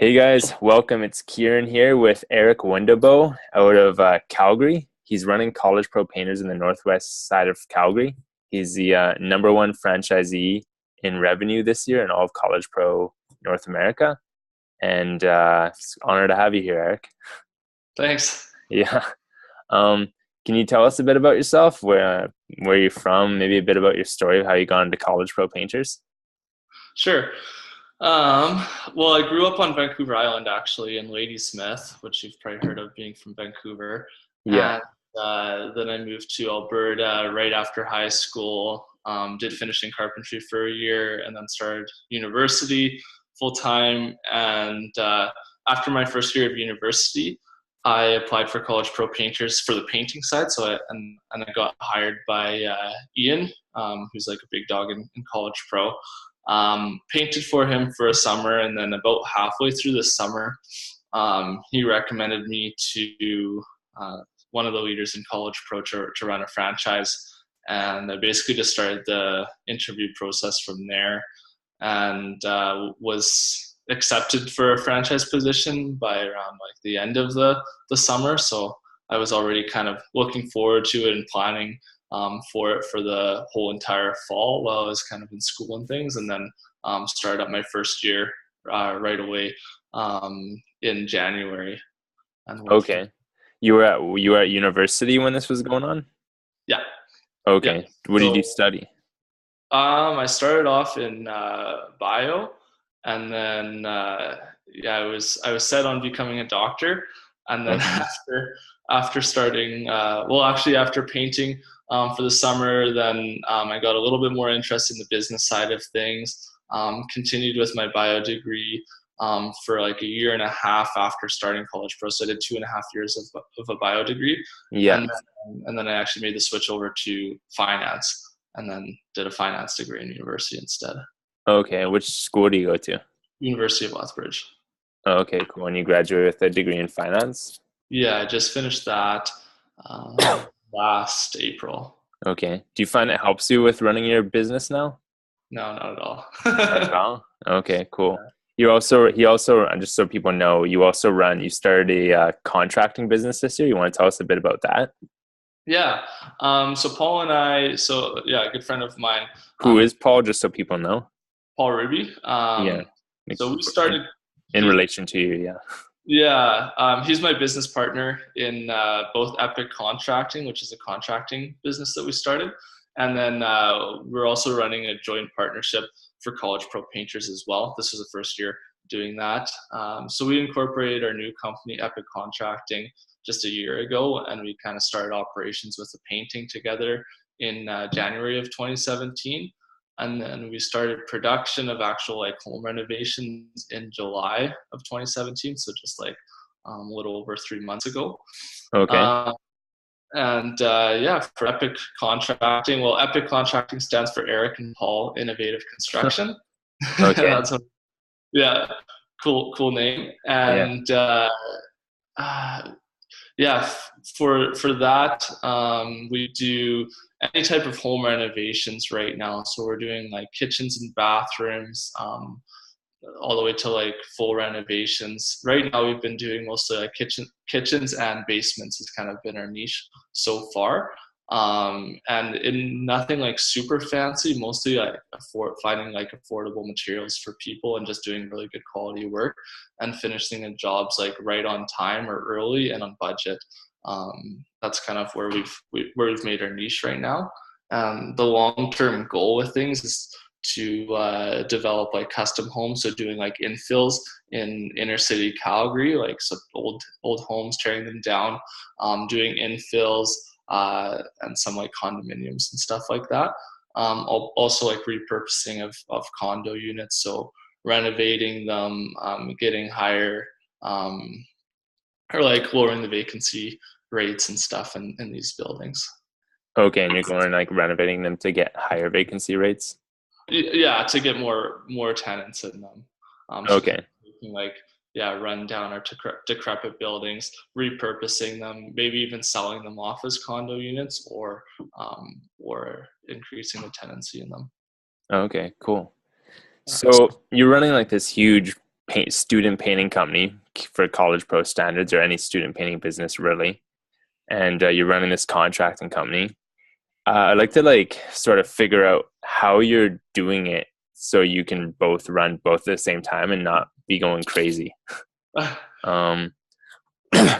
Hey guys, welcome. It's Kieran here with Erik Wendelboe out of Calgary. He's running College Pro Painters in the northwest side of Calgary. He's the number one franchisee in revenue this year in all of College Pro North America. And it's an honor to have you here, Erik. Thanks. Yeah. Um, can you tell us a bit about yourself? Where you're from? Maybe a bit about your story of how you got into College Pro Painters? Sure. Um, well, I grew up on Vancouver Island actually in Ladysmith, which you've probably heard of being from Vancouver. Yeah. And then I moved to Alberta right after high school, did finishing carpentry for a year, and then started university full time. And after my first year of university, I applied for College Pro Painters for the painting side. And I got hired by Ian, who's like a big dog in College Pro. Painted for him for a summer, and then about halfway through the summer, he recommended me to one of the leaders in College Pro to run a franchise. And I basically just started the interview process from there, and was accepted for a franchise position by around like the end of the summer. So I was already kind of looking forward to it and planning for it for the whole entire fall while I was kind of in school and things, and then started up my first year right away in January and went from Okay. You were at university when this was going on? yeah. Yeah. Okay. What did you So study? I started off in bio, and then I was set on becoming a doctor, and then Okay. after starting actually after painting for the summer, then I got a little bit more interest in the business side of things. Continued with my bio degree for like a year and a half after starting College Pro. So I did 2.5 years of a bio degree, Yeah. and then I actually made the switch over to finance, and then did a finance degree in university instead. Okay. Which school do you go to? University of Lethbridge. Okay, cool. And you graduated with a degree in finance? Yeah, I just finished that last April. Okay. Do you find it helps you with running your business now? No, not at Not at all. all? Okay, cool. He also, just so people know, you started a contracting business this year. You want to tell us a bit about that? Yeah. So Paul and I, a good friend of mine, Who um, is Paul, just so people know? Paul Ruby. Yeah. Like, So we in, started. in He, relation to you, yeah. yeah, he's my business partner in both Epic Contracting, which is a contracting business that we started, and then we're also running a joint partnership for College Pro Painters as well. This was the first year doing that. So we incorporated our new company, Epic Contracting, just a year ago, and we kind of started operations with the painting together in January of 2017. And then we started production of actual like home renovations in July of 2017, so just like a little over 3 months ago. Okay. uh, and for Epic Contracting, well, Epic Contracting stands for Eric and Paul Innovative Construction. Okay. That's a, yeah, cool name. Yeah. And uh, yeah, for that, we do any type of home renovations right now. So we're doing like kitchens and bathrooms, all the way to like full renovations. Right now, we've been doing mostly like kitchens and basements has kind of been our niche so far. And in nothing like super fancy, mostly like finding like affordable materials for people and just doing really good quality work and finishing the jobs like right on time or early and on budget. That's kind of where we've made our niche right now. The long term goal with things is to develop like custom homes, so doing like infills in inner city Calgary, like so old homes, tearing them down, doing infills and some like condominiums and stuff like that. Also like repurposing of condo units, so renovating them, getting higher, um, or like lowering the vacancy rates and stuff in these buildings. Okay, and you're going like renovating them to get higher vacancy rates? Yeah, to get more tenants in them. So kind Okay. of making like run down or decrepit buildings, repurposing them, maybe even selling them off as condo units, or increasing the tenancy in them. Okay, cool. Yeah. So you're running like this huge student painting company for college pro standards, or any student painting business really, and you're running this contracting company. I'd like to like sort of figure out how you're doing it so you can both run both at the same time and not be going crazy. Um,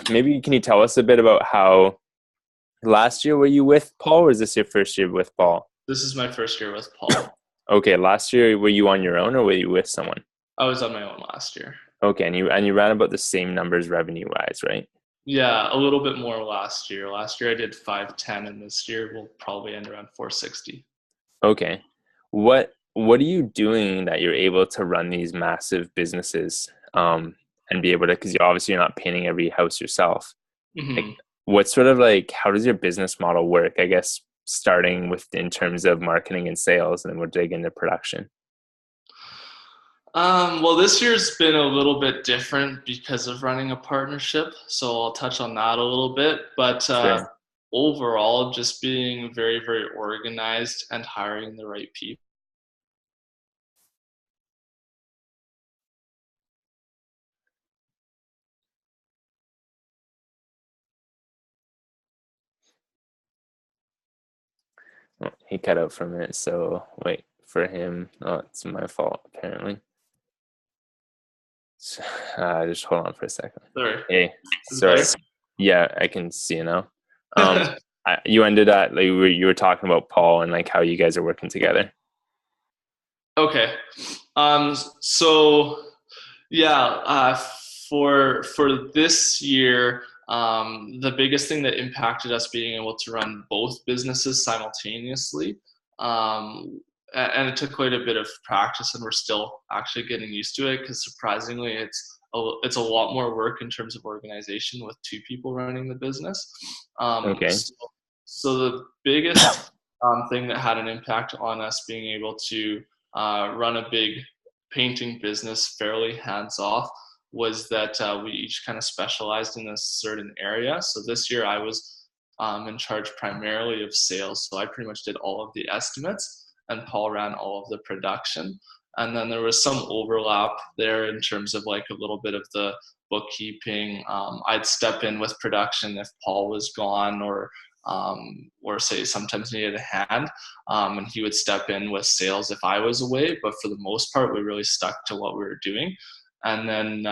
Maybe can you tell us a bit about how last year were you with Paul, or is this your first year with Paul? This is my first year with Paul. Okay, last year were you on your own or were you with someone? I was on my own last year. Okay, and you ran about the same numbers revenue wise, right? Yeah, a little bit more last year. Last year I did 510, and this year we'll probably end around 460. Okay. What are you doing that you're able to run these massive businesses and be able to, because you're not painting every house yourself. Like Mm-hmm. what sort of like how does your business model work? I guess starting with in terms of marketing and sales, and then we'll dig into production. Well, this year's been a little bit different because of running a partnership, so I'll touch on that a little bit. But Sure. overall, just being very, very organized and hiring the right people. Oh, he cut out for a minute, so wait for him. Oh, it's my fault apparently. So, just hold on for a second. Sorry, Hey, is it sorry. better? Yeah, I can see you now. Um, you ended at like you were talking about Paul and like how you guys are working together. Okay. So yeah, for this year, the biggest thing that impacted us being able to run both businesses simultaneously, and it took quite a bit of practice, and we're still actually getting used to it because surprisingly, it's a lot more work in terms of organization with two people running the business. Um, Okay. so, so the biggest thing that had an impact on us being able to run a big painting business fairly hands off was that we each kind of specialized in a certain area. So this year I was in charge primarily of sales. So I pretty much did all of the estimates, and Paul ran all of the production. And then there was some overlap there in terms of like a little bit of the bookkeeping. I'd step in with production if Paul was gone, or say sometimes needed a hand, and he would step in with sales if I was away. But for the most part, we really stuck to what we were doing. And then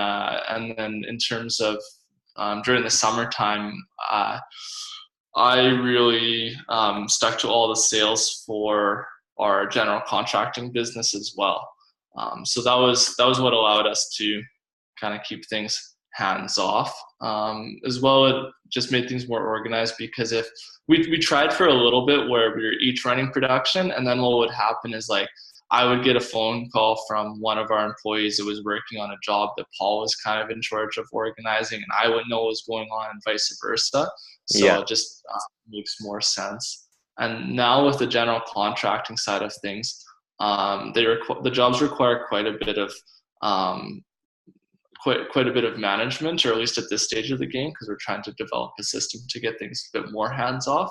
in terms of during the summertime, I really stuck to all the sales for our general contracting business as well. So that was what allowed us to kind of keep things hands off, as well. It just made things more organized because if we tried for a little bit where we were each running production, and then what would happen is like I would get a phone call from one of our employees that was working on a job that Paul was kind of in charge of organizing, and I wouldn't know what was going on, and vice versa. So Yeah. it just makes more sense. And now with the general contracting side of things, the jobs require um, quite a bit of management, or at least at this stage of the game, because we're trying to develop a system to get things a bit more hands off.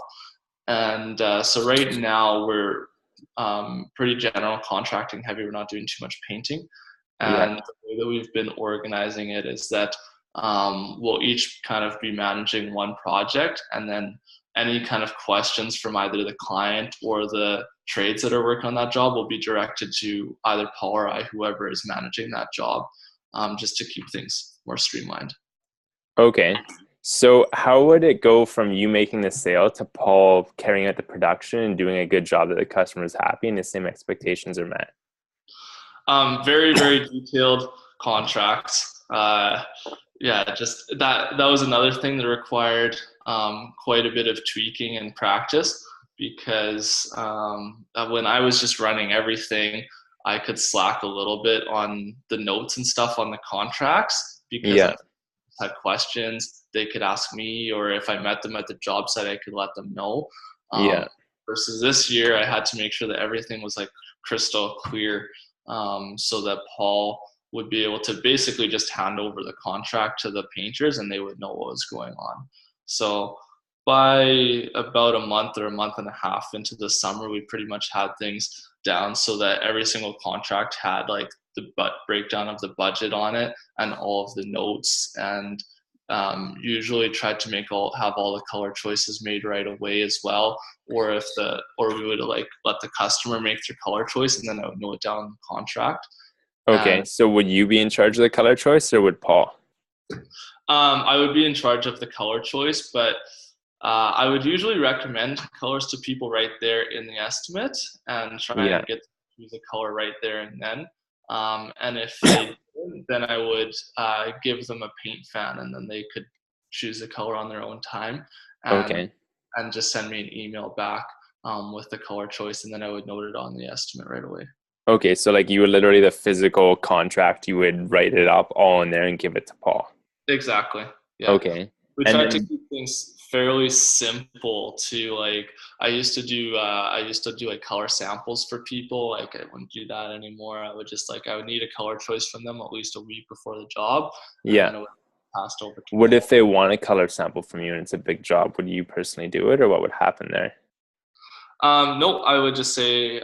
And so right now we're pretty general contracting heavy. We're not doing too much painting. Yeah. And the way that we've been organizing it is that we'll each kind of be managing one project, and then any kind of questions from either the client or the trades that are working on that job will be directed to either Paul or I, whoever is managing that job, just to keep things more streamlined. Okay. So how would it go from you making the sale to Paul carrying out the production and doing a good job that the customer is happy and the same expectations are met? Very, very detailed contracts. Yeah, just that was another thing that required quite a bit of tweaking and practice, because when I was just running everything, I could slack a little bit on the notes and stuff on the contracts, because Yeah. if they had questions, they could ask me, or if I met them at the job site, I could let them know. Um, Yeah. versus this year, I had to make sure that everything was like crystal clear, so that Paul would be able to basically just hand over the contract to the painters, and they would know what was going on. So by about a month or a month and a half into the summer, we pretty much had things down so that every single contract had like breakdown of the budget on it and all of the notes, and usually try to have all the color choices made right away as well. Or we would like let the customer make their color choice, and then I would note it down in the contract. Okay, so would you be in charge of the color choice, or would Paul? I would be in charge of the color choice, but I would usually recommend colors to people right there in the estimate and try Yeah. and get the color right there and then. And if they didn't, then I would give them a paint fan, and then they could choose the color on their own time, Okay. and just send me an email back with the color choice, and then I would note it on the estimate right away. Okay, so like you would literally the physical contract, you would write it up all in there and give it to Paul. Exactly. Yeah. Okay. We And tried to then, keep things fairly simple to like, I used to do like color samples for people. Like I wouldn't do that anymore. I would need a color choice from them at least a week before the job. And yeah. then it would be passed over to What Paul. if they want a color sample from you and it's a big job? Would you personally do it, or what would happen there? No, I would just say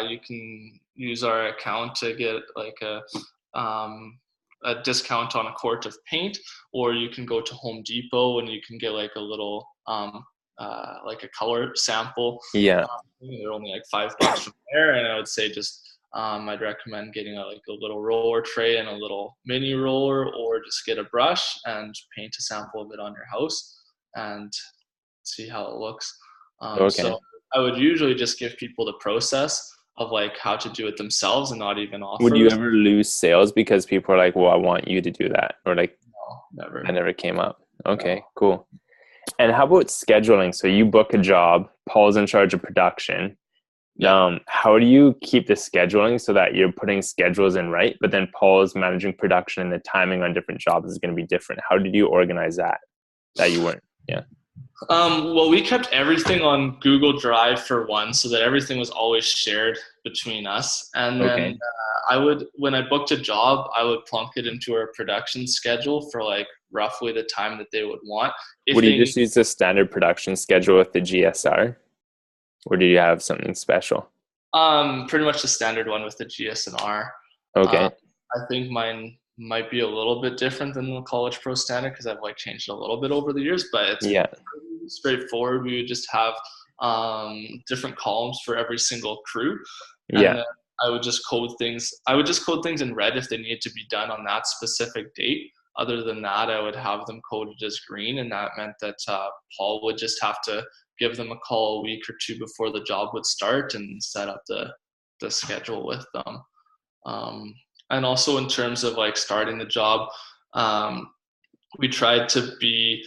you can use our account to get like a discount on a quart of paint, or you can go to Home Depot and you can get like a little like a color sample. Yeah. They're only like $5 from there, and I would say just I'd recommend getting like a little roller tray and a little mini roller, or just get a brush and paint a sample of it on your house and see how it looks. Okay. So I would usually just give people the process of like how to do it themselves and not even Would you offer. ever lose sales because people are like, well, I want you to do that? Or like, No, never. that never came up. Okay, No. cool. And how about scheduling? So you book a job, Paul's in charge of production. Yeah. How do you keep the scheduling so that you're putting schedules in right, but then Paul's managing production and the timing on different jobs is going to be different? How did you organize that you weren't? Yeah. Well, we kept everything on Google Drive for one, so that everything was always shared between us. And then Okay. when I booked a job, I would plunk it into our production schedule for like roughly the time that they would want. If Would you they just use the standard production schedule with the GSR? Or do you have something special? pretty much the standard one with the GSNR. Okay. I think mine might be a little bit different than the College Pro standard because I've like changed it a little bit over the years, but it's Yeah. pretty straightforward. We would just have different columns for every single crew, and Yeah. then I would just code things. I would just code things in red if they needed to be done on that specific date. Other than that, I would have them coded as green, and that meant that Paul would just have to give them a call a week or two before the job would start and set up the schedule with them. And also in terms of like starting the job, we tried to be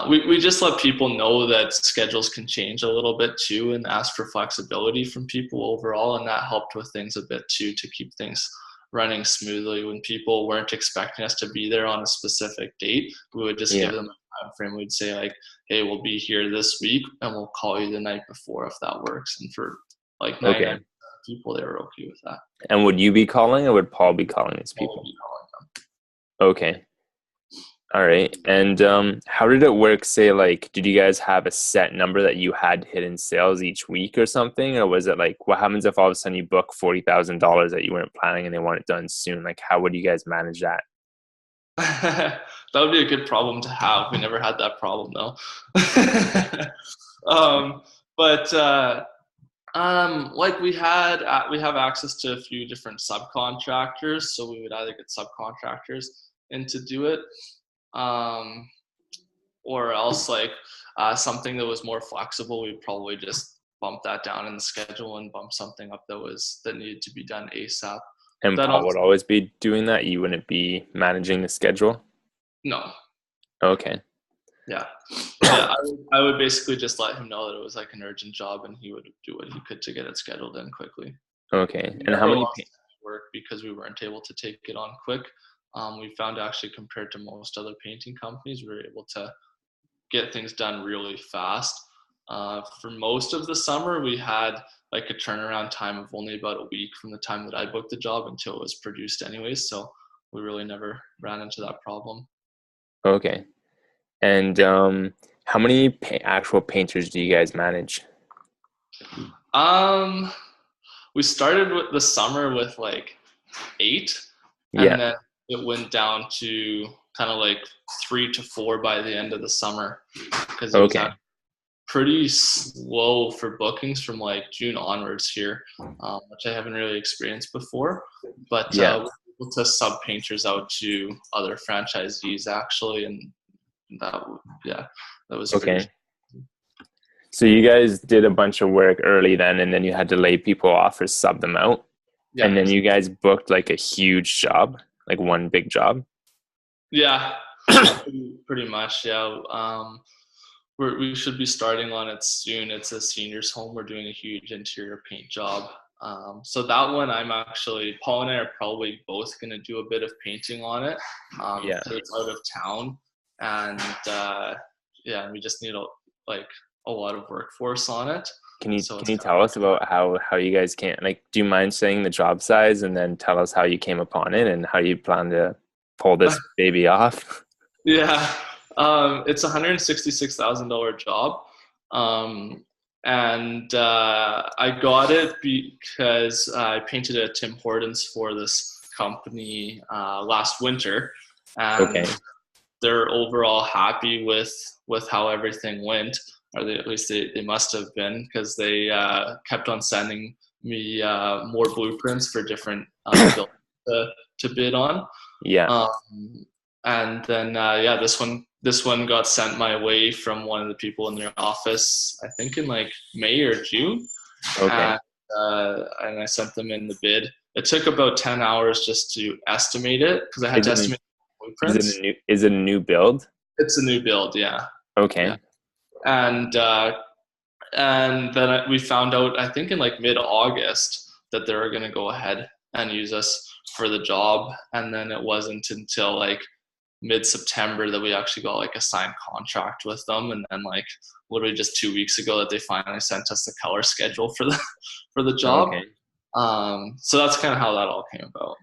we just let people know that schedules can change a little bit too, and ask for flexibility from people overall, and that helped with things a bit too, to keep things running smoothly. When people weren't expecting us to be there on a specific date, we would just Yeah. give them a time frame. We'd say like, hey, we'll be here this week and we'll call you the night before if that works. And for like 99% Okay. of people, they were okay with that. And would you be calling, or would Paul be calling these We'll people? be calling them. Okay. All right. And how did it work? Say, like, did you guys have a set number that you had to hit in sales each week or something? Or was it like, what happens if all of a sudden you book $40,000 that you weren't planning and they want it done soon? Like, how would you guys manage that? That would be a good problem to have. We never had that problem though. But like we have access to a few different subcontractors, so we would either get subcontractors in to do it, or else like something that was more flexible. We'd probably just bump that down in the schedule and bump something up that needed to be done ASAP. And That Paul also, would always be doing that. You wouldn't be managing the schedule. no. Okay. Yeah. I would basically just let him know that it was like an urgent job, and he would do what he could to get it scheduled in quickly. Okay. We And how never many? lost any work because we weren't able to take it on quick. We found actually, compared to most other painting companies, we were able to get things done really fast. For most of the summer, we had like a turnaround time of only about a week from the time that I booked the job until it was produced anyways. So we really never ran into that problem. Okay. And how many actual painters do you guys manage? Um, we started with the summer with like 8. Yeah. and then it went down to kind of like 3 to 4 by the end of the summer, because it was Okay. actually pretty slow for bookings from like June onwards here, which I haven't really experienced before. But Yeah. we're able to sub painters out to other franchisees actually, and that yeah, that was pretty. Okay. So you guys did a bunch of work early then, and then you had to lay people off or sub them out. Yeah, And then you guys booked like a huge job, like one big job. yeah, pretty much. Yeah, we should be starting on it soon. It's a seniors home. We're doing a huge interior paint job. So that one, Paul and I are probably both going to do a bit of painting on it, Yeah. because it's out of town, and yeah, we just need a lot of workforce on it. Can you So can it's you kind of tell us about how you guys came, like, do you mind saying the job size and then tell us how you came upon it and how you plan to pull this baby off? yeah, it's $166,000 job, and I got it because I painted at Tim Hortons for this company last winter, and Okay. they're overall happy with how everything went, or at least they must have been, because they kept on sending me more blueprints for different buildings to bid on. Yeah. Um, and then yeah, this one got sent my way from one of the people in their office, I think in like May or June, Okay. and I sent them in the bid. It took about 10 hours just to estimate it, because I had Is to it estimate is it a blueprints. new is it a new build? It's a new build, yeah, yeah. Okay. And then we found out, I think in like mid-August, that they were going to go ahead and use us for the job, and then it wasn't until like mid-September that we actually got like a signed contract with them, and then like literally just 2 weeks ago that they finally sent us the color schedule for the job. Okay. So that's kind of how that all came about.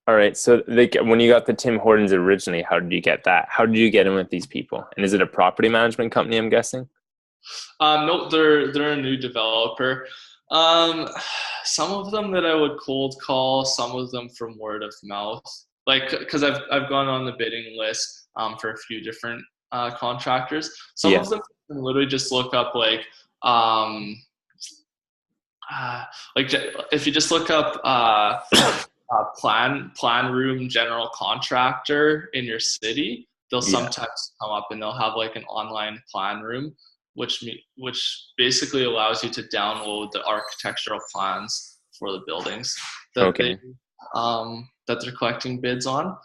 All right. So like when you got the Tim Hortons originally, how did you get that? How did you get in with these people? And is it a property management company, I'm guessing? No, they're a new developer. Um, some of them that I would cold call, some of them from word of mouth. Like, because I've gone on the bidding list for a few different contractors. Some Yeah. of them can literally just look up um, like if you just look up plan room general contractor in your city, they'll Yeah. sometimes come up and they'll have like an online plan room, which basically allows you to download the architectural plans for the buildings that Okay. that they're collecting bids on.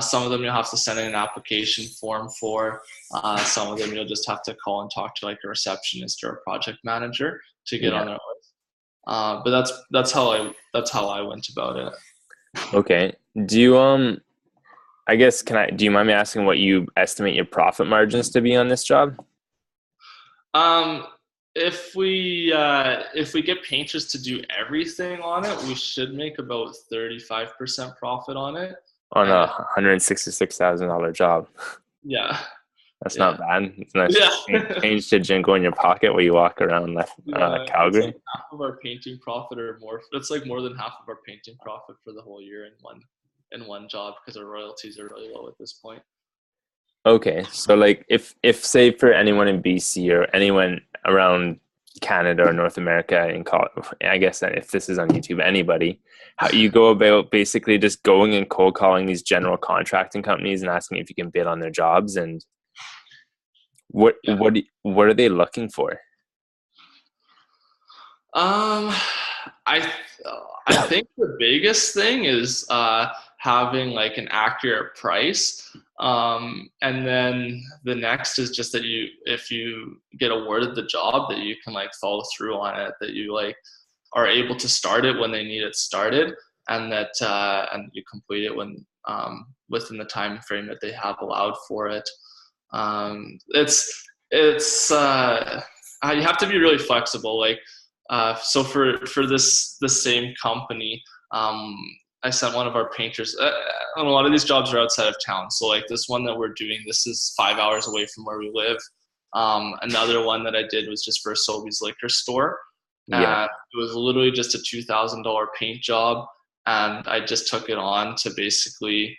Some of them you'll have to send in an application form for. Some of them you'll just have to call and talk to like a receptionist or a project manager to get Yeah. on their list. But that's how I went about it. Okay. Do you I guess do you mind me asking what you estimate your profit margins to be on this job? Um, if we get painters to do everything on it, we should make about 35% profit on it. On And a $166,000 job. yeah, That's not yeah, bad. It's a nice yeah. change to jingle in your pocket while you walk around Yeah, it's Calgary. like half of our painting profit or more. It's like more than half of our painting profit for the whole year in one job, because our royalties are really low at this point. Okay, so like if say for anyone in BC or anyone around Canada or North America and I guess that if this is on YouTube, anybody, how you go about basically just going and cold calling these general contracting companies and asking if you can bid on their jobs, and what Yeah. what are they looking for? Um, I I think the biggest thing is having like an accurate price, and then the next is just that if you get awarded the job, that you can like follow through on it, that you like are able to start it when they need it started, and that and you complete it when within the time frame that they have allowed for it. It's you have to be really flexible. Like, so for the same company, I sent one of our painters. And a lot of these jobs are outside of town. So like this one that we're doing, this is 5 hours away from where we live. Another one that I did was just for a Sobeys liquor store. Yeah. It was literally just a $2,000 paint job, and I just took it on to basically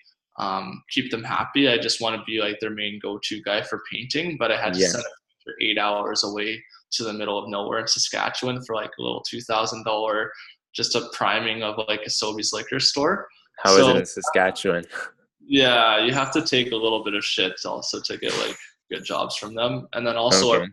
keep them happy. I just want to be like their main go-to guy for painting, but I had to Yeah. send it for 8 hours away to the middle of nowhere in Saskatchewan for like a little $2,000, just a priming of like a Sobeys liquor store. How is it So in Saskatchewan? yeah, you have to take a little bit of shit also to get like good jobs from them. And then also Okay.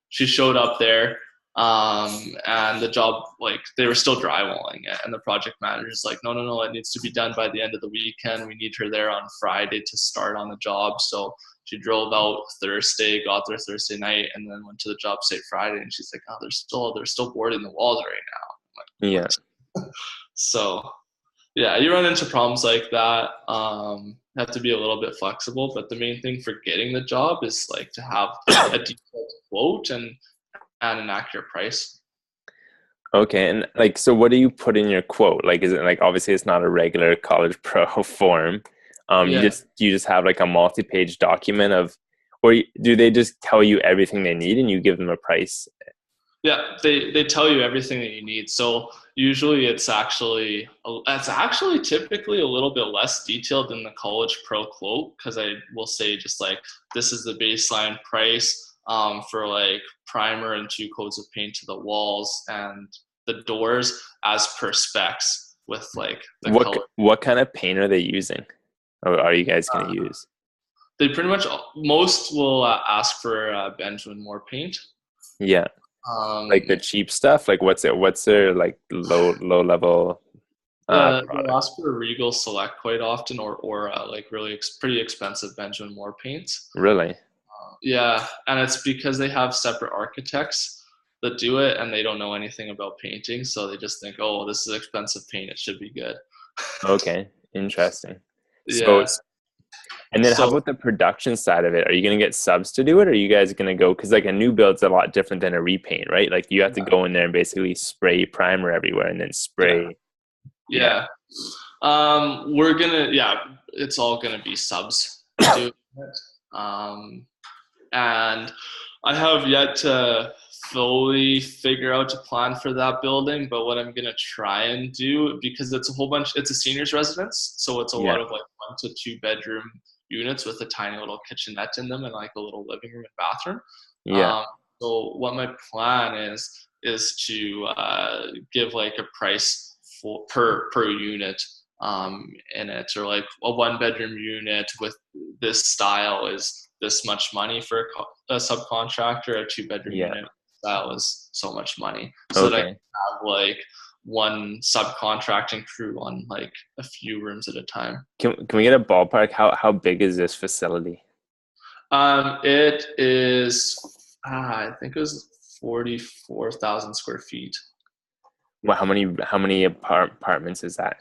she showed up there, and the job, like they were still drywalling it, and the project manager's like, no, it needs to be done by the end of the weekend. We need her there on Friday to start on the job. So she drove out Thursday, got there Thursday night, and then went to the job site Friday, and she's like, oh, they're still boarding the walls right now. I'm like, Yeah. what? So yeah, you run into problems like that. Have to be a little bit flexible, but the main thing for getting the job is like to have a detailed quote and an accurate price. Okay. And like, so what do you put in your quote? Like, is it like, obviously it's not a regular College Pro form. Yeah, You just have like a multi-page document of, or do they just tell you everything they need and you give them a price? yeah, they tell you everything that you need. So usually it's actually typically a little bit less detailed than the College Pro quote, because I will say just like this is the baseline price for like primer and 2 coats of paint to the walls and the doors as per specs with like the color. What kind of paint are they using? Or are you guys going to use? They pretty much most will ask for Benjamin Moore paint. Yeah. Like the Um, cheap stuff? Like what's their like low level they'll product? ask for Regal Select quite often, or like really pretty expensive Benjamin Moore paints. Really? Yeah, and it's because they have separate architects that do it, and they don't know anything about painting, so they just think, oh, this is expensive paint, it should be good. Okay. Interesting. So Yeah. and then how So about the production side of it? Are you going to get subs to do it? Or are you guys going to go, because like a new build's a lot different than a repaint, right? Like you have to go in there and basically spray primer everywhere and then yeah, spray. Yeah. yeah. Yeah, it's all gonna be subs doing it. And I have yet to fully figure out a plan for that building, but what I'm gonna try and do, because it's a seniors residence, so it's a lot Yeah. of like 1 to 2 bedroom units with a tiny little kitchenette in them and like a little living room and bathroom. Yeah. Um, so what my plan is to give like a price for per unit in it, or like a 1 bedroom unit with this style is this much money for a subcontractor. A 2 bedroom Yeah. unit style is so much money, so that I can Okay. have like one subcontracting crew on like a few rooms at a time. Can we get a ballpark? How big is this facility? It is, I think it was 44,000 square feet. Well, how many apartments is that?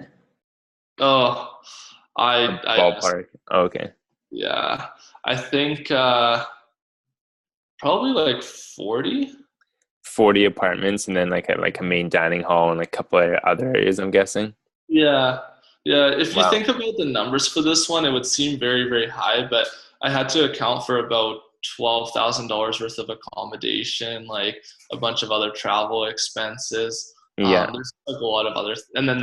Oh, A I ballpark. Okay. yeah, I think probably like 40. 40 apartments and then like a main dining hall and like a couple of other areas, I'm guessing. Yeah, yeah. If you Wow. think about the numbers for this one, it would seem very, very high, but I had to account for about $12,000 worth of accommodation, like a bunch of other travel expenses. Yeah. There's like a lot of other, and then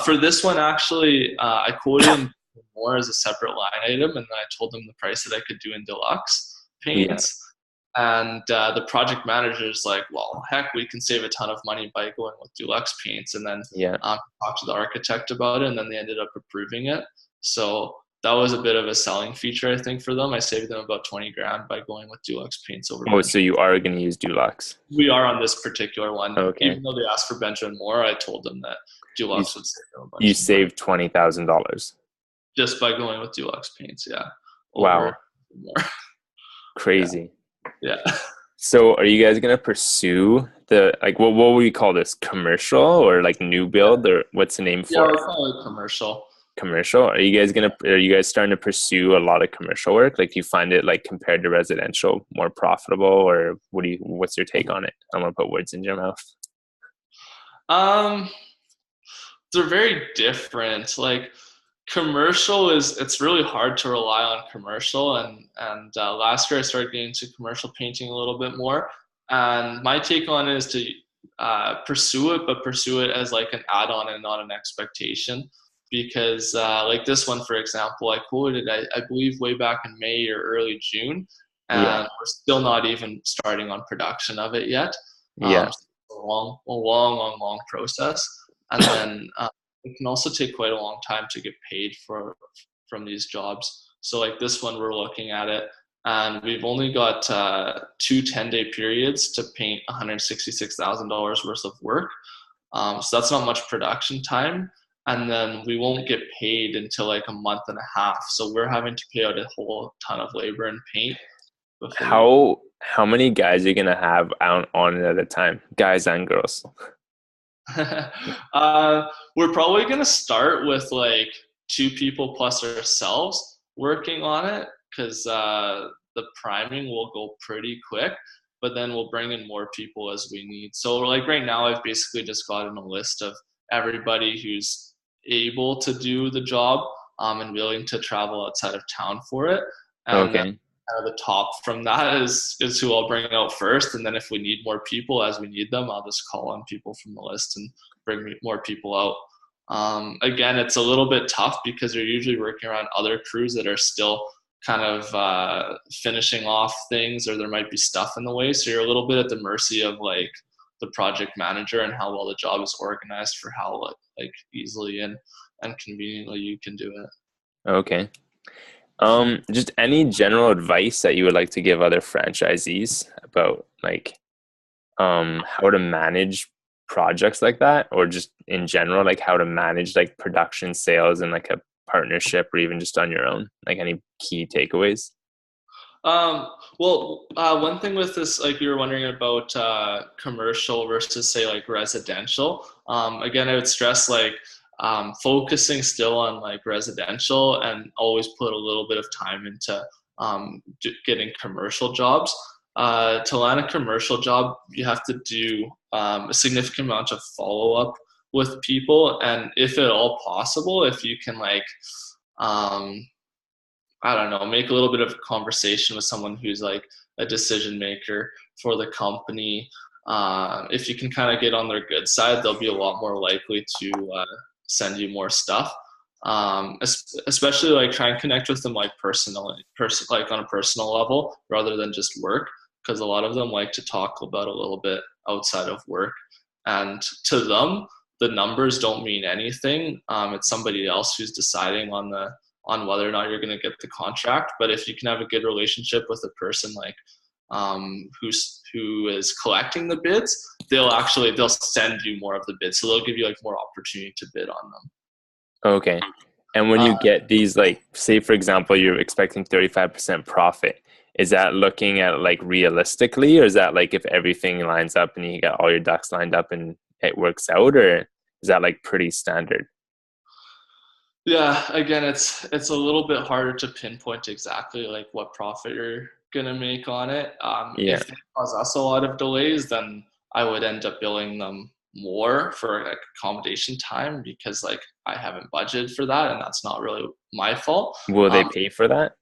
for this one actually, I quoted more as a separate line item, and then I told them the price that I could do in deluxe Yeah. paints. And the project manager is like, well, heck, we can save a ton of money by going with deluxe paints. And then Yeah. talked to the architect about it, and then they ended up approving it. So that was a bit of a selling feature, I think, for them. I saved them about 20 grand by going with deluxe paints over Oh, so Benjamin. you are going to use Dulux. We are on this particular one. Okay. Even though they asked for Benjamin Moore, I told them that You deluxe would save them a you bunch of money saved $20,000. just by going with deluxe paints. Yeah, over Wow. more. Yeah, Crazy. yeah. So are you guys going to pursue the like what would we call this? Commercial or like new build, or what's the name Yeah, for we'll it? call it commercial. Commercial? Are you guys starting to pursue a lot of commercial work? Like, do you find it like compared to residential more profitable, or what's your take on it? I don't want to put words in your mouth. Um, they're very different. Like commercial it's really hard to rely on commercial, and last year I started getting into commercial painting a little bit more. And my take on it is to pursue it, but pursue it as like an add-on and not an expectation. Because like this one, for example, I quoted, I believe way back in May or early June, Yeah. and we're still not even starting on production of it yet. Yeah. So a long process. And then it can also take quite a long time to get paid from these jobs. So like this one, we're looking at it, and we've only got 2 10-day periods to paint $166,000 worth of work. So that's not much production time. And then we won't get paid until like a month and a half. So we're having to pay out a whole ton of labor and paint before we. How many guys are you gonna have out on it at a time? Guys and girls. We're probably gonna start with like 2 people plus ourselves working on it, because the priming will go pretty quick, but then we'll bring in more people as we need. So like right now, I've basically just gotten a list of everybody who's able to do the job, and willing to travel outside of town for it. And then Okay. the top from that is who I'll bring out first. And then if we need more people as we need them, I'll just call on people from the list and bring more people out. Again, it's a little bit tough because you're usually working around other crews that are still kind of finishing off things, or there might be stuff in the way. So you're a little bit at the mercy of like the project manager and how well the job is organized for how like easily and conveniently you can do it. Okay. Just any general advice that you would like to give other franchisees about like how to manage projects like that, or just in general, like how to manage like production, sales, and like a partnership, or even just on your own? Like any key takeaways? Um, one thing with this, like you were wondering about commercial versus say like residential. Again, I would stress like focusing still on like residential, and always put a little bit of time into getting commercial jobs. To land a commercial job, you have to do a significant amount of follow up with people, and if at all possible, if you can like um, I don't know, make a little bit of a conversation with someone who's like a decision maker for the company. If you can kind of get on their good side, they'll be a lot more likely to send you more stuff. Especially like try and connect with them like like on a personal level rather than just work, because a lot of them like to talk about a little bit outside of work, and to them the numbers don't mean anything. It's somebody else who's deciding on whether or not you're going to get the contract. But if you can have a good relationship with a person like who is collecting the bids, they'll send you more of the bids, so they'll give you like more opportunity to bid on them. Okay. And when you get these, like, say for example, you're expecting 35% profit, is that looking at like realistically, or is that like if everything lines up and you got all your ducks lined up and it works out, or is that like pretty standard? Yeah, again, it's a little bit harder to pinpoint exactly like what profit you're gonna make on it. Yeah. If they cause us a lot of delays, then I would end up billing them more for like accommodation time, because like I haven't budgeted for that, and that's not really my fault. Will they Um, pay for that?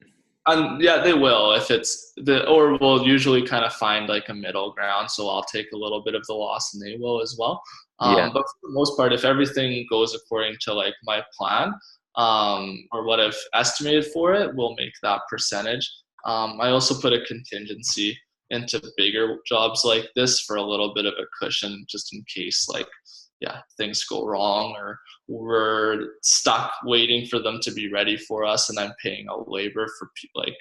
and yeah, they will if it's or we'll usually kind of find like a middle ground. So I'll take a little bit of the loss, and they will as well. Yeah. But for the most part, if everything goes according to like my plan, or what I've estimated for it, we'll make that percentage. I also put a contingency into bigger jobs like this for a little bit of a cushion, just in case like yeah things go wrong, or we're stuck waiting for them to be ready for us, and I'm paying out labor for like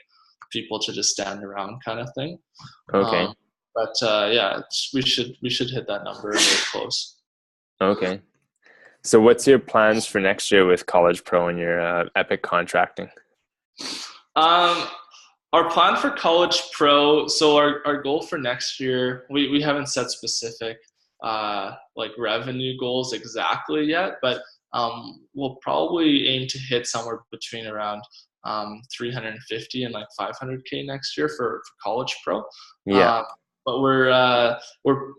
people to just stand around kind of thing. Okay. Um, but yeah, we should hit that number very close. Okay. So what's your plans for next year with College Pro and your Epic contracting? Um, our plan for College Pro, so our goal for next year, we haven't set specific like revenue goals exactly yet, but we'll probably aim to hit somewhere between around 350 and like 500K next year for College Pro. Yeah. Uh, but we're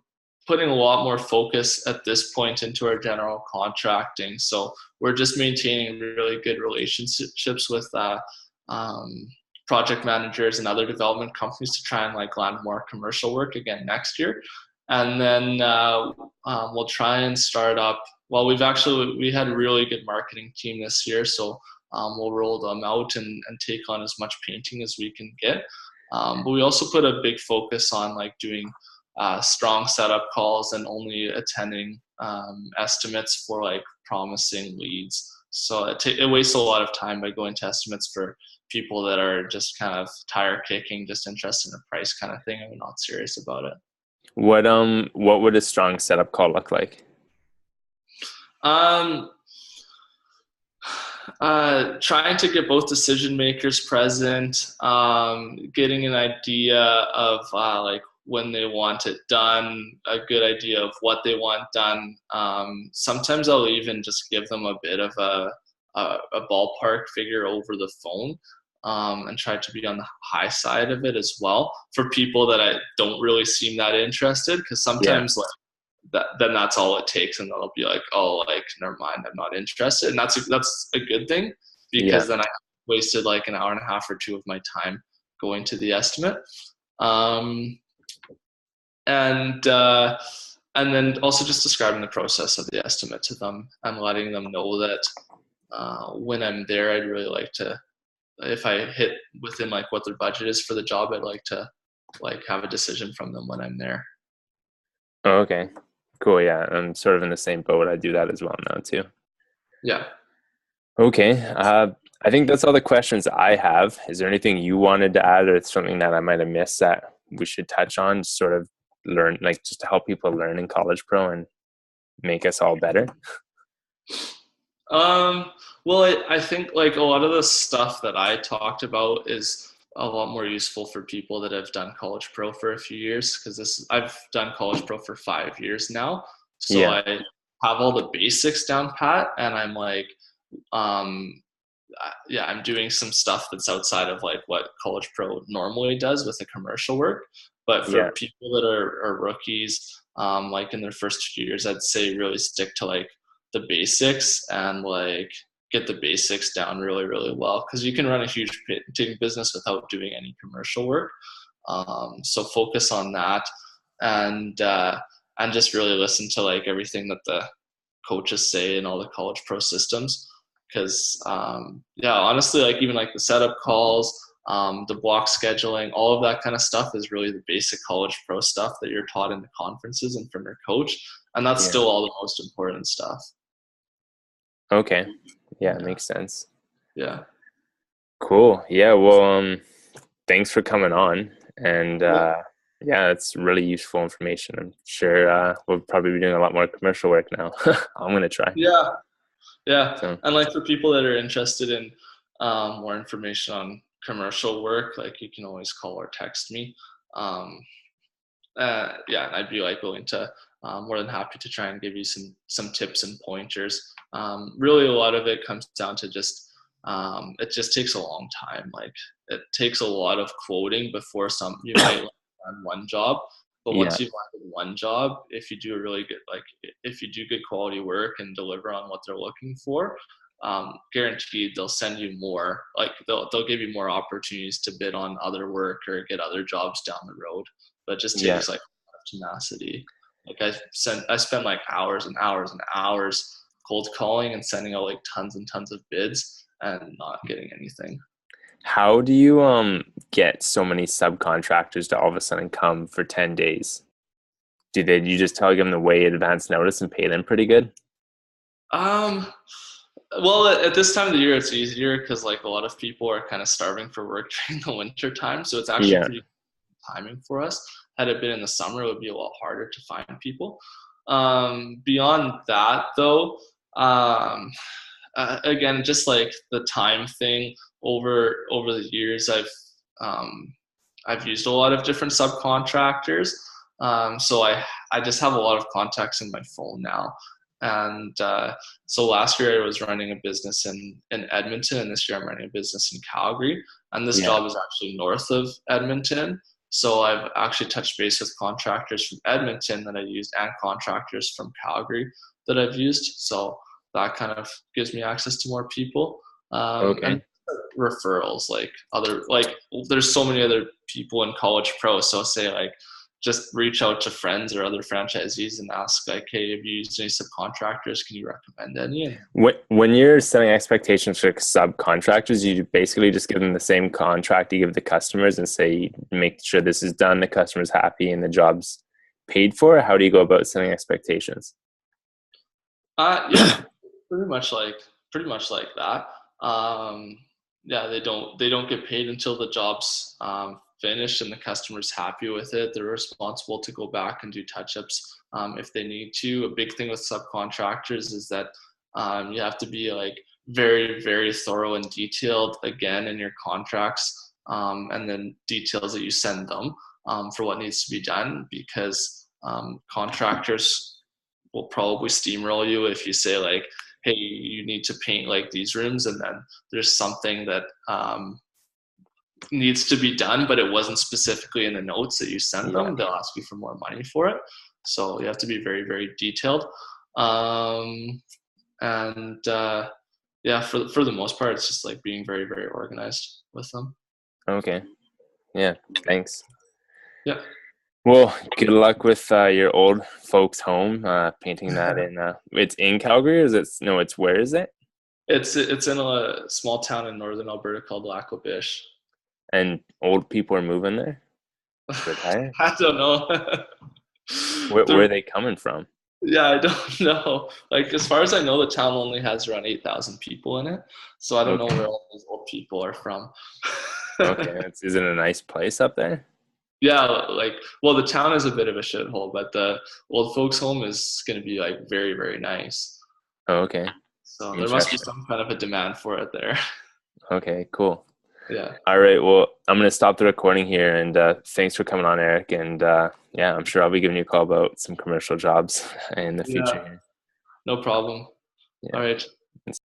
putting a lot more focus at this point into our general contracting. So we're just maintaining really good relationships with um, project managers and other development companies to try and like land more commercial work again next year. and then we'll try and start up. Well, we had a really good marketing team this year, so we'll roll them out and take on as much painting as we can get. But we also put a big focus on like doing strong setup calls and only attending estimates for like promising leads. So it wastes a lot of time by going to estimates for people that are just kind of tire kicking, just interested in a price kind of thing, and we're not serious about it. What would a strong setup call look like? Um, Trying to get both decision makers present, getting an idea of like when they want it done, a good idea of what they want done. Sometimes I'll even just give them a bit of a ballpark figure over the phone, and try to be on the high side of it as well for people that I don't really seem that interested, because Yeah, sometimes like then that's all it takes, and they'll be like, oh, like never mind, I'm not interested, and that's a good thing, yeah, because then I wasted like an hour and a half or two of my time going to the estimate. um, and then also just describing the process of the estimate to them and letting them know that when I'm there, I'd really like to, if I hit within like what their budget is for the job, I'd like to like have a decision from them when I'm there. oh, okay, cool. Yeah, I'm sort of in the same boat. I do that as well now too. Yeah. Okay. I think that's all the questions I have. Is there anything you wanted to add, or something that I might have missed that we should touch on, sort of learn, like just to help people learn in College Pro and make us all better? Um, well, I think like a lot of the stuff that I talked about is a lot more useful for people that have done College Pro for a few years, because I've done College Pro for 5 years now, so Yeah, I have all the basics down pat, and I'm like, um, yeah, I'm doing some stuff that's outside of like what College Pro normally does with the commercial work. But yeah, for people that are rookies, like in their first few years, I'd say really stick to like the basics and like get the basics down really, really well, because you can run a huge painting business without doing any commercial work. So focus on that, and and just really listen to like everything that the coaches say in all the College Pro systems, because yeah, honestly, like even like the setup calls, the block scheduling, all of that kind of stuff is really the basic College Pro stuff that you're taught in the conferences and from your coach, and that's yeah. still all the most important stuff. Okay. Yeah, it Yeah. makes sense. Yeah. Cool. Yeah. Well, thanks for coming on. And Cool. yeah, it's really useful information. I'm sure we'll probably be doing a lot more commercial work now. I'm gonna try. Yeah. Yeah. So And like for people that are interested in more information on commercial work, like you can always call or text me. Um, yeah, and I'd be like willing to, more than happy to try and give you some tips and pointers. Really, a lot of it comes down to just, it just takes a long time. Like it takes a lot of quoting before you might land on one job, but yeah, once you've landed one job, if you do a really good, like if you do good quality work and deliver on what they're looking for, guaranteed they'll send you more. Like they'll give you more opportunities to bid on other work or get other jobs down the road. But it just yeah. takes like tenacity. Like I spent like hours and hours and hours cold calling and sending out like tons and tons of bids and not getting anything. How do you get so many subcontractors to all of a sudden come for 10 days? You just tell them the way in advance notice and pay them pretty good? Um, well, at this time of the year, it's easier because like a lot of people are kind of starving for work during the winter time, so it's actually Yeah, pretty timing for us. Had it been in the summer, it would be a lot harder to find people. Beyond that, though, again, just like the time thing, over the years, I've used a lot of different subcontractors. So I just have a lot of contacts in my phone now. And so last year I was running a business in Edmonton, and this year I'm running a business in Calgary. And this yeah. job is actually north of Edmonton. So I've actually touched base with contractors from Edmonton that I used and contractors from Calgary that I've used. So that kind of gives me access to more people. And Okay. referrals, like there's so many other people in College Pro. So say like just reach out to friends or other franchisees and ask like, hey, have you used any subcontractors? Can you recommend any? And When you're setting expectations for subcontractors, you basically just give them the same contract you give the customers and say, make sure this is done, the customer's happy, and the job's paid for. How do you go about setting expectations? yeah, pretty much like that. Yeah, they don't get paid until the job's finished and the customer's happy with it. They're responsible to go back and do touch-ups if they need to. A big thing with subcontractors is that you have to be like very, very thorough and detailed again in your contracts, and then details that you send them for what needs to be done, because contractors will probably steamroll you if you say like, hey, you need to paint like these rooms, and then there's something that needs to be done, but it wasn't specifically in the notes that you sent them. They'll ask you for more money for it. So you have to be very, very detailed. And yeah, for the most part, it's just like being very, very organized with them. Okay. Yeah. Thanks. Yeah. Well, good luck with your old folks' home, painting that in. It's in Calgary, or is it? No, it's where is it? It's in a small town in northern Alberta called Lac-La-Biche. And old people are moving there? Retire? I don't know. Where are they coming from? Yeah, I don't know. Like, as far as I know, the town only has around 8,000 people in it. So I don't know where all those old people are from. Okay. Is it a nice place up there? Yeah, like, well, the town is a bit of a shithole, but the old folks' home is going to be like very, very nice. Oh, okay. So there must be Interesting. some kind of a demand for it there. Okay, cool. Yeah. All right. Well, I'm going to stop the recording here, and thanks for coming on, Eric. And yeah, I'm sure I'll be giving you a call about some commercial jobs in the future Yeah, here. no problem. Yeah. All right.